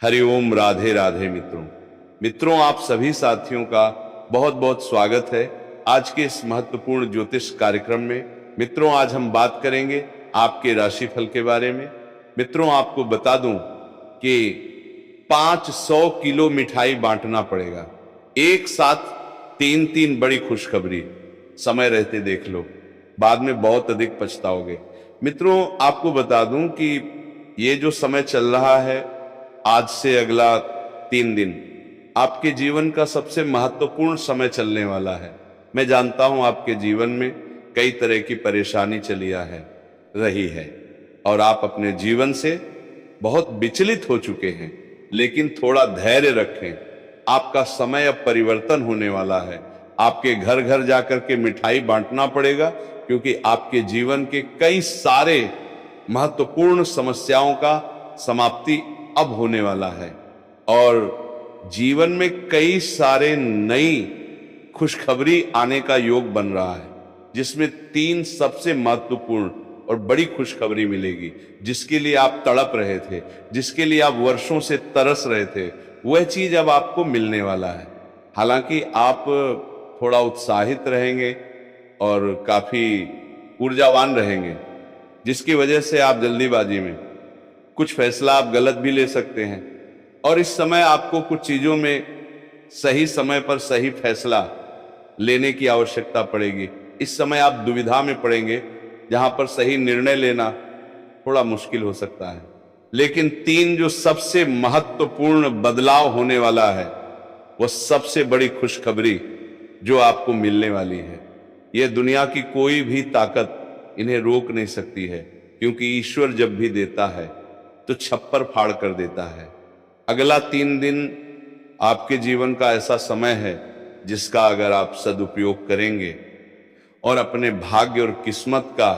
हरिओम, राधे राधे मित्रों आप सभी साथियों का बहुत बहुत स्वागत है आज के इस महत्वपूर्ण ज्योतिष कार्यक्रम में। मित्रों, आज हम बात करेंगे आपके राशिफल के बारे में। मित्रों, आपको बता दूं कि 500 किलो मिठाई बांटना पड़ेगा एक साथ। तीन तीन बड़ी खुशखबरी, समय रहते देख लो, बाद में बहुत अधिक पछताओगे। मित्रों, आपको बता दूं कि ये जो समय चल रहा है, आज से अगला 3 दिन आपके जीवन का सबसे महत्वपूर्ण समय चलने वाला है। मैं जानता हूं आपके जीवन में कई तरह की परेशानी चली रही है और आप अपने जीवन से बहुत विचलित हो चुके हैं, लेकिन थोड़ा धैर्य रखें। आपका समय अब परिवर्तन होने वाला है। आपके घर घर जाकर के मिठाई बांटना पड़ेगा, क्योंकि आपके जीवन के कई सारे महत्वपूर्ण समस्याओं का समाप्ति अब होने वाला है और जीवन में कई सारे नई खुशखबरी आने का योग बन रहा है, जिसमें 3 सबसे महत्वपूर्ण और बड़ी खुशखबरी मिलेगी। जिसके लिए आप तड़प रहे थे, जिसके लिए आप वर्षों से तरस रहे थे, वह चीज अब आपको मिलने वाला है। हालांकि आप थोड़ा उत्साहित रहेंगे और काफी ऊर्जावान रहेंगे, जिसकी वजह से आप जल्दीबाजी में कुछ फैसला आप गलत भी ले सकते हैं। और इस समय आपको कुछ चीजों में सही समय पर सही फैसला लेने की आवश्यकता पड़ेगी। इस समय आप दुविधा में पड़ेंगे, जहां पर सही निर्णय लेना थोड़ा मुश्किल हो सकता है। लेकिन 3 जो सबसे महत्वपूर्ण बदलाव होने वाला है, वह सबसे बड़ी खुशखबरी जो आपको मिलने वाली है, यह दुनिया की कोई भी ताकत इन्हें रोक नहीं सकती है, क्योंकि ईश्वर जब भी देता है तो छप्पर फाड़ कर देता है। अगला 3 दिन आपके जीवन का ऐसा समय है जिसका अगर आप सदुपयोग करेंगे और अपने भाग्य और किस्मत का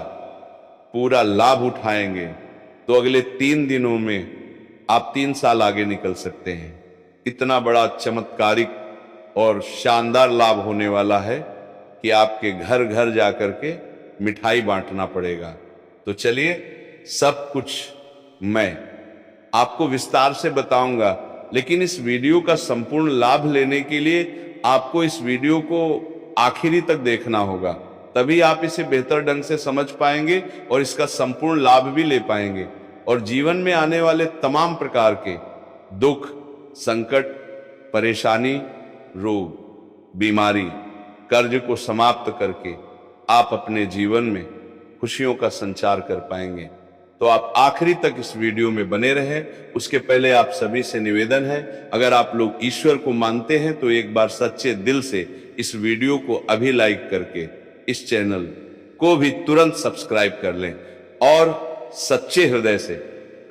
पूरा लाभ उठाएंगे, तो अगले 3 दिनों में आप 3 साल आगे निकल सकते हैं। इतना बड़ा चमत्कारिक और शानदार लाभ होने वाला है कि आपके घर घर जाकर के मिठाई बांटना पड़ेगा। तो चलिए, सब कुछ मैं आपको विस्तार से बताऊंगा, लेकिन इस वीडियो का संपूर्ण लाभ लेने के लिए आपको इस वीडियो को आखिरी तक देखना होगा। तभी आप इसे बेहतर ढंग से समझ पाएंगे और इसका संपूर्ण लाभ भी ले पाएंगे, और जीवन में आने वाले तमाम प्रकार के दुख, संकट, परेशानी, रोग, बीमारी, कर्ज को समाप्त करके आप अपने जीवन में खुशियों का संचार कर पाएंगे। तो आप आखिरी तक इस वीडियो में बने रहें। उसके पहले आप सभी से निवेदन है, अगर आप लोग ईश्वर को मानते हैं तो एक बार सच्चे दिल से इस वीडियो को अभी लाइक करके इस चैनल को भी तुरंत सब्सक्राइब कर लें, और सच्चे हृदय से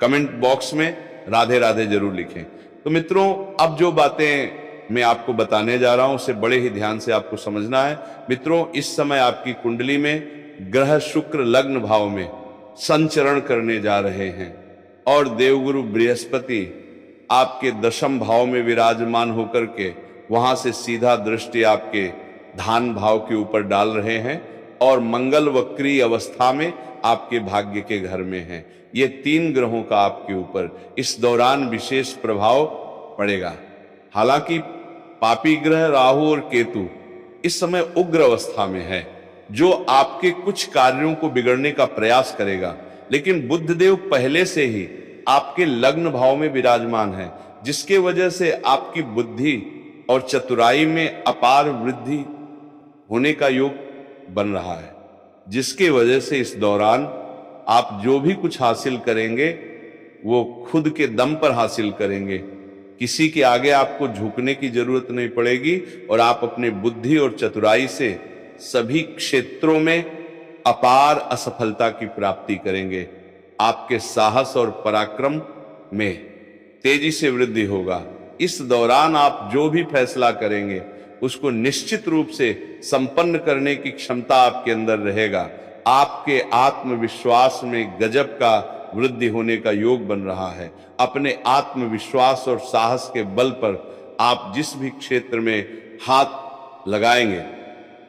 कमेंट बॉक्स में राधे राधे जरूर लिखें। तो मित्रों, अब जो बातें मैं आपको बताने जा रहा हूं, उसे बड़े ही ध्यान से आपको समझना है। मित्रों, इस समय आपकी कुंडली में ग्रह शुक्र लग्न भाव में संचरण करने जा रहे हैं, और देवगुरु बृहस्पति आपके दशम भाव में विराजमान होकर के वहां से सीधा दृष्टि आपके धान भाव के ऊपर डाल रहे हैं, और मंगल वक्री अवस्था में आपके भाग्य के घर में हैं। ये 3 ग्रहों का आपके ऊपर इस दौरान विशेष प्रभाव पड़ेगा। हालांकि पापी ग्रह राहु और केतु इस समय उग्र अवस्था में है, जो आपके कुछ कार्यों को बिगड़ने का प्रयास करेगा। लेकिन बुधदेव पहले से ही आपके लग्न भाव में विराजमान है, जिसके वजह से आपकी बुद्धि और चतुराई में अपार वृद्धि होने का योग बन रहा है, जिसके वजह से इस दौरान आप जो भी कुछ हासिल करेंगे वो खुद के दम पर हासिल करेंगे। किसी के आगे आपको झुकने की जरूरत नहीं पड़ेगी, और आप अपने बुद्धि और चतुराई से सभी क्षेत्रों में अपार असफलता की प्राप्ति करेंगे। आपके साहस और पराक्रम में तेजी से वृद्धि होगा। इस दौरान आप जो भी फैसला करेंगे उसको निश्चित रूप से संपन्न करने की क्षमता आपके अंदर रहेगा। आपके आत्मविश्वास में गजब का वृद्धि होने का योग बन रहा है। अपने आत्मविश्वास और साहस के बल पर आप जिस भी क्षेत्र में हाथ लगाएंगे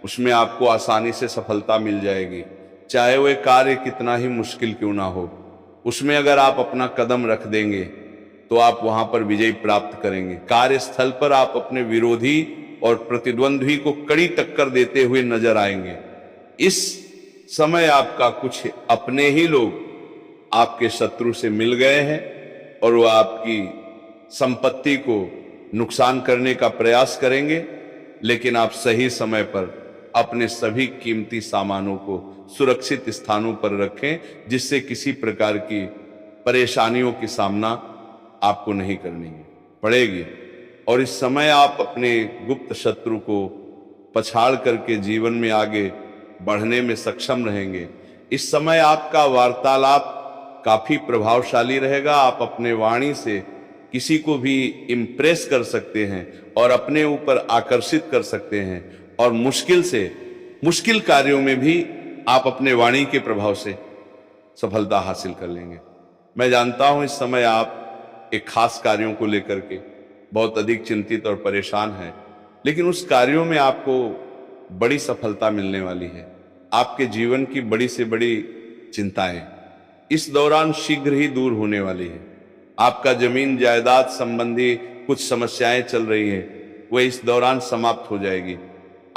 उसमें आपको आसानी से सफलता मिल जाएगी, चाहे वह कार्य कितना ही मुश्किल क्यों ना हो। उसमें अगर आप अपना कदम रख देंगे तो आप वहां पर विजय प्राप्त करेंगे। कार्यस्थल पर आप अपने विरोधी और प्रतिद्वंद्वी को कड़ी टक्कर देते हुए नजर आएंगे। इस समय आपका कुछ अपने ही लोग आपके शत्रु से मिल गए हैं और वो आपकी संपत्ति को नुकसान करने का प्रयास करेंगे, लेकिन आप सही समय पर अपने सभी कीमती सामानों को सुरक्षित स्थानों पर रखें, जिससे किसी प्रकार की परेशानियों की सामना आपको नहीं करनी पड़ेगी। और इस समय आप अपने गुप्त शत्रु को पछाड़ करके जीवन में आगे बढ़ने में सक्षम रहेंगे। इस समय आपका वार्तालाप काफी प्रभावशाली रहेगा। आप अपने वाणी से किसी को भी इम्प्रेस कर सकते हैं और अपने ऊपर आकर्षित कर सकते हैं, और मुश्किल से मुश्किल कार्यों में भी आप अपने वाणी के प्रभाव से सफलता हासिल कर लेंगे। मैं जानता हूं इस समय आप एक खास कार्यों को लेकर के बहुत अधिक चिंतित और परेशान हैं, लेकिन उस कार्यों में आपको बड़ी सफलता मिलने वाली है। आपके जीवन की बड़ी से बड़ी चिंताएं इस दौरान शीघ्र ही दूर होने वाली है। आपका जमीन जायदाद संबंधी कुछ समस्याएं चल रही हैं, वह इस दौरान समाप्त हो जाएगी।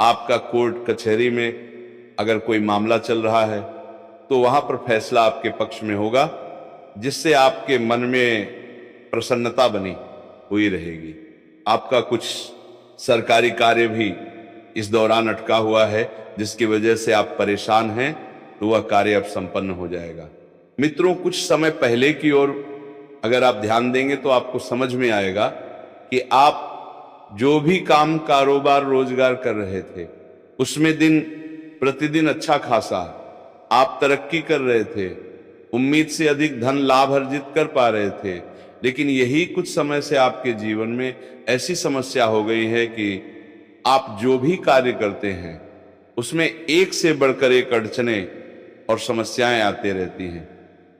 आपका कोर्ट कचहरी में अगर कोई मामला चल रहा है तो वहां पर फैसला आपके पक्ष में होगा, जिससे आपके मन में प्रसन्नता बनी हुई रहेगी। आपका कुछ सरकारी कार्य भी इस दौरान अटका हुआ है, जिसकी वजह से आप परेशान हैं, तो वह कार्य अब संपन्न हो जाएगा। मित्रों, कुछ समय पहले की ओर अगर आप ध्यान देंगे तो आपको समझ में आएगा कि आप जो भी काम कारोबार रोजगार कर रहे थे उसमें दिन प्रतिदिन अच्छा खासा आप तरक्की कर रहे थे, उम्मीद से अधिक धन लाभ अर्जित कर पा रहे थे। लेकिन यही कुछ समय से आपके जीवन में ऐसी समस्या हो गई है कि आप जो भी कार्य करते हैं उसमें एक से बढ़कर एक अड़चने और समस्याएं आती रहती हैं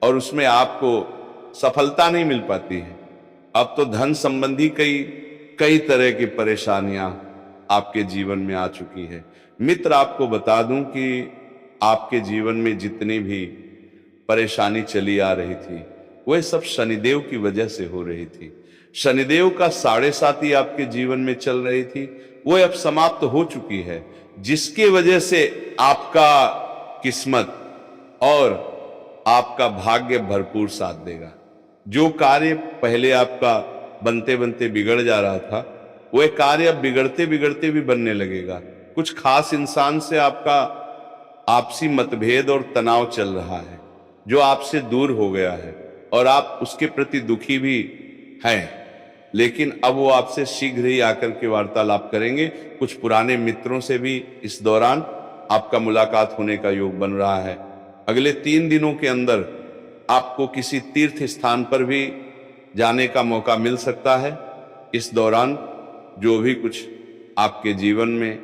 और उसमें आपको सफलता नहीं मिल पाती है। अब तो धन संबंधी कई तरह की परेशानियां आपके जीवन में आ चुकी है। मित्र, आपको बता दूं कि आपके जीवन में जितनी भी परेशानी चली आ रही थी वह सब शनिदेव की वजह से हो रही थी। शनिदेव का 7.5 आपके जीवन में चल रही थी, वह अब समाप्त हो चुकी है, जिसके वजह से आपका किस्मत और आपका भाग्य भरपूर साथ देगा। जो कार्य पहले आपका बनते बनते बिगड़ जा रहा था वह कार्य अब बिगड़ते बिगड़ते भी बनने लगेगा। कुछ खास इंसान से आपका आपसी मतभेद और तनाव चल रहा है जो आपसे दूर हो गया है और आप उसके प्रति दुखी भी हैं, लेकिन अब वो आपसे शीघ्र ही आकर के वार्तालाप करेंगे। कुछ पुराने मित्रों से भी इस दौरान आपका मुलाकात होने का योग बन रहा है। अगले 3 दिनों के अंदर आपको किसी तीर्थ स्थान पर भी जाने का मौका मिल सकता है। इस दौरान जो भी कुछ आपके जीवन में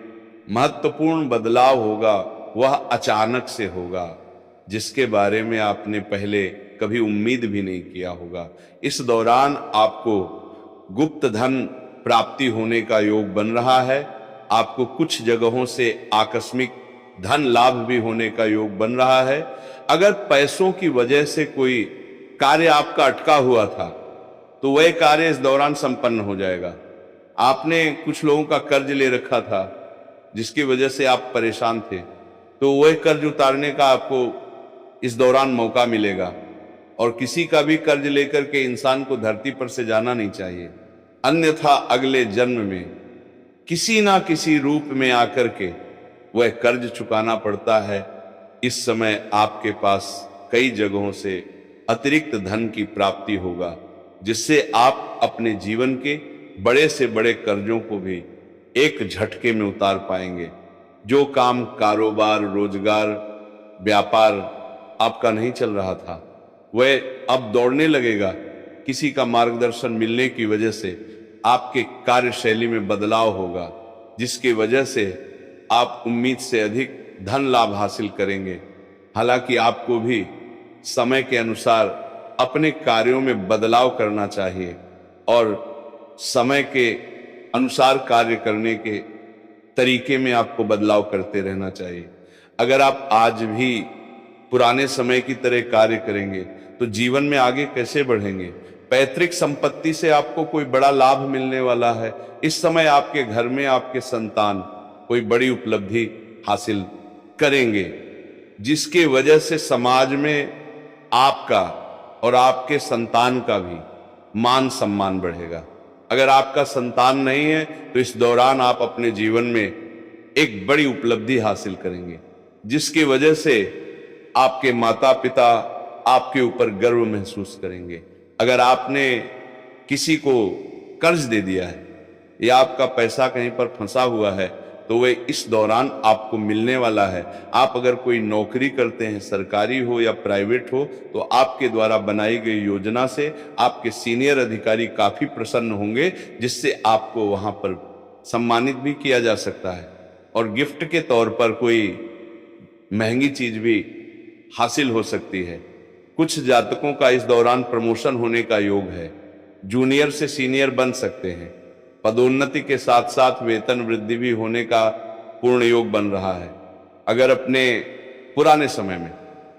महत्वपूर्ण बदलाव होगा वह अचानक से होगा, जिसके बारे में आपने पहले कभी उम्मीद भी नहीं किया होगा। इस दौरान आपको गुप्त धन प्राप्ति होने का योग बन रहा है। आपको कुछ जगहों से आकस्मिक धन लाभ भी होने का योग बन रहा है। अगर पैसों की वजह से कोई कार्य आपका अटका हुआ था तो वह कार्य इस दौरान संपन्न हो जाएगा। आपने कुछ लोगों का कर्ज ले रखा था जिसकी वजह से आप परेशान थे, तो वह कर्ज उतारने का आपको इस दौरान मौका मिलेगा। और किसी का भी कर्ज लेकर के इंसान को धरती पर से जाना नहीं चाहिए, अन्यथा अगले जन्म में किसी ना किसी रूप में आकर के वह कर्ज चुकाना पड़ता है। इस समय आपके पास कई जगहों से अतिरिक्त धन की प्राप्ति होगा, जिससे आप अपने जीवन के बड़े से बड़े कर्जों को भी एक झटके में उतार पाएंगे। जो काम कारोबार रोजगार व्यापार आपका नहीं चल रहा था वह अब दौड़ने लगेगा। किसी का मार्गदर्शन मिलने की वजह से आपके कार्यशैली में बदलाव होगा, जिसकी वजह से आप उम्मीद से अधिक धन लाभ हासिल करेंगे। हालांकि आपको भी समय के अनुसार अपने कार्यों में बदलाव करना चाहिए और समय के अनुसार कार्य करने के तरीके में आपको बदलाव करते रहना चाहिए। अगर आप आज भी पुराने समय की तरह कार्य करेंगे तो जीवन में आगे कैसे बढ़ेंगे? पैतृक संपत्ति से आपको कोई बड़ा लाभ मिलने वाला है। इस समय आपके घर में आपके संतान कोई बड़ी उपलब्धि हासिल करेंगे, जिसके वजह से समाज में आपका और आपके संतान का भी मान सम्मान बढ़ेगा। अगर आपका संतान नहीं है तो इस दौरान आप अपने जीवन में एक बड़ी उपलब्धि हासिल करेंगे, जिसकी वजह से आपके माता पिता आपके ऊपर गर्व महसूस करेंगे। अगर आपने किसी को कर्ज दे दिया है या आपका पैसा कहीं पर फंसा हुआ है तो वह इस दौरान आपको मिलने वाला है। आप अगर कोई नौकरी करते हैं, सरकारी हो या प्राइवेट हो, तो आपके द्वारा बनाई गई योजना से आपके सीनियर अधिकारी काफी प्रसन्न होंगे, जिससे आपको वहां पर सम्मानित भी किया जा सकता है और गिफ्ट के तौर पर कोई महंगी चीज भी हासिल हो सकती है। कुछ जातकों का इस दौरान प्रमोशन होने का योग है, जूनियर से सीनियर बन सकते हैं, पदोन्नति के साथ साथ वेतन वृद्धि भी होने का पूर्ण योग बन रहा है। अगर अपने पुराने समय में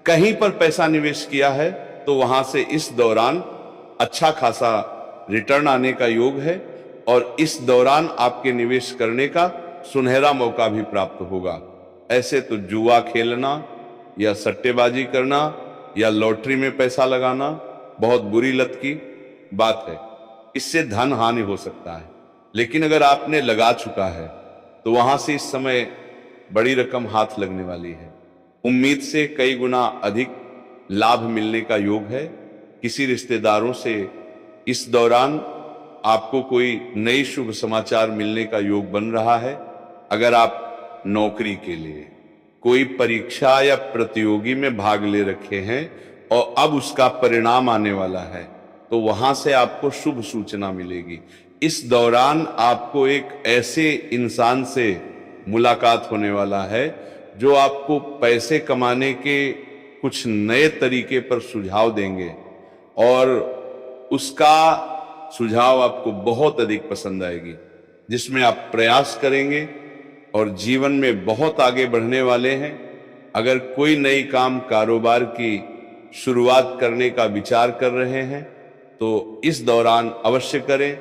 कहीं पर पैसा निवेश किया है तो वहां से इस दौरान अच्छा खासा रिटर्न आने का योग है और इस दौरान आपके निवेश करने का सुनहरा मौका भी प्राप्त होगा। ऐसे तो जुआ खेलना या सट्टेबाजी करना या लॉटरी में पैसा लगाना बहुत बुरी लत की बात है, इससे धन हानि हो सकता है। लेकिन अगर आपने लगा चुका है तो वहां से इस समय बड़ी रकम हाथ लगने वाली है। उम्मीद से कई गुना अधिक लाभ मिलने का योग है। किसी रिश्तेदारों से इस दौरान आपको कोई नई शुभ समाचार मिलने का योग बन रहा है। अगर आप नौकरी के लिए कोई परीक्षा या प्रतियोगी में भाग ले रखे हैं और अब उसका परिणाम आने वाला है तो वहां से आपको शुभ सूचना मिलेगी। इस दौरान आपको एक ऐसे इंसान से मुलाकात होने वाला है जो आपको पैसे कमाने के कुछ नए तरीके पर सुझाव देंगे और उसका सुझाव आपको बहुत अधिक पसंद आएगी, जिसमें आप प्रयास करेंगे और जीवन में बहुत आगे बढ़ने वाले हैं। अगर कोई नई काम कारोबार की शुरुआत करने का विचार कर रहे हैं तो इस दौरान अवश्य करें,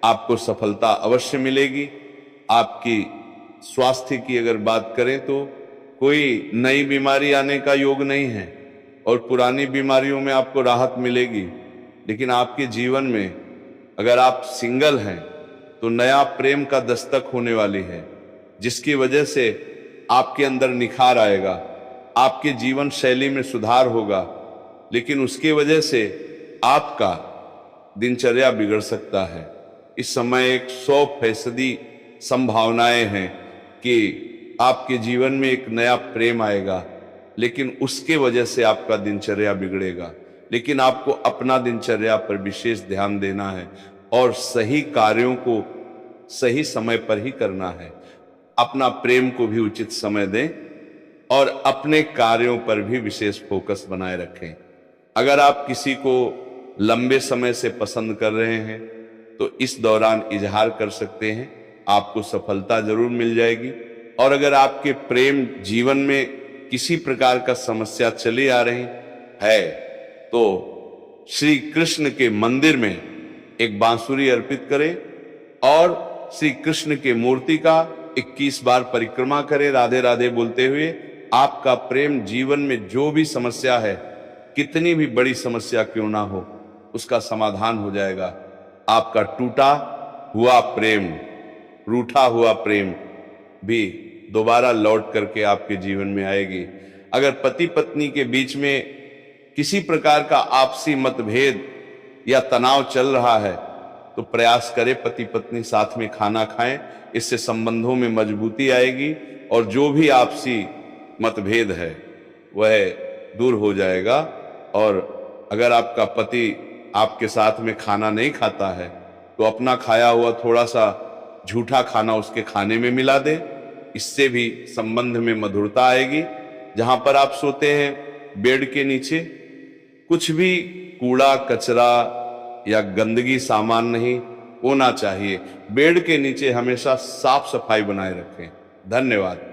आपको सफलता अवश्य मिलेगी। आपकी स्वास्थ्य की अगर बात करें तो कोई नई बीमारी आने का योग नहीं है और पुरानी बीमारियों में आपको राहत मिलेगी। लेकिन आपके जीवन में अगर आप सिंगल हैं तो नया प्रेम का दस्तक होने वाली है, जिसकी वजह से आपके अंदर निखार आएगा, आपके जीवन शैली में सुधार होगा। लेकिन उसकी वजह से आपका दिनचर्या बिगड़ सकता है। इस समय एक 100% संभावनाएं हैं कि आपके जीवन में एक नया प्रेम आएगा, लेकिन उसके वजह से आपका दिनचर्या बिगड़ेगा। लेकिन आपको अपना दिनचर्या पर विशेष ध्यान देना है और सही कार्यों को सही समय पर ही करना है। अपना प्रेम को भी उचित समय दें और अपने कार्यों पर भी विशेष फोकस बनाए रखें। अगर आप किसी को लंबे समय से पसंद कर रहे हैं तो इस दौरान इजहार कर सकते हैं, आपको सफलता जरूर मिल जाएगी। और अगर आपके प्रेम जीवन में किसी प्रकार का समस्या चली आ रही है तो श्री कृष्ण के मंदिर में एक बांसुरी अर्पित करें और श्री कृष्ण के मूर्ति का 21 बार परिक्रमा करें राधे राधे बोलते हुए। आपका प्रेम जीवन में जो भी समस्या है, कितनी भी बड़ी समस्या क्यों ना हो, उसका समाधान हो जाएगा। आपका टूटा हुआ प्रेम, रूठा हुआ प्रेम भी दोबारा लौट करके आपके जीवन में आएगी। अगर पति पत्नी के बीच में किसी प्रकार का आपसी मतभेद या तनाव चल रहा है तो प्रयास करें पति पत्नी साथ में खाना खाएं, इससे संबंधों में मजबूती आएगी और जो भी आपसी मतभेद है वह दूर हो जाएगा। और अगर आपका पति आपके साथ में खाना नहीं खाता है तो अपना खाया हुआ थोड़ा सा झूठा खाना उसके खाने में मिला दे, इससे भी संबंध में मधुरता आएगी। जहां पर आप सोते हैं बेड के नीचे कुछ भी कूड़ा कचरा या गंदगी सामान नहीं होना चाहिए। बेड के नीचे हमेशा साफ सफाई बनाए रखें। धन्यवाद।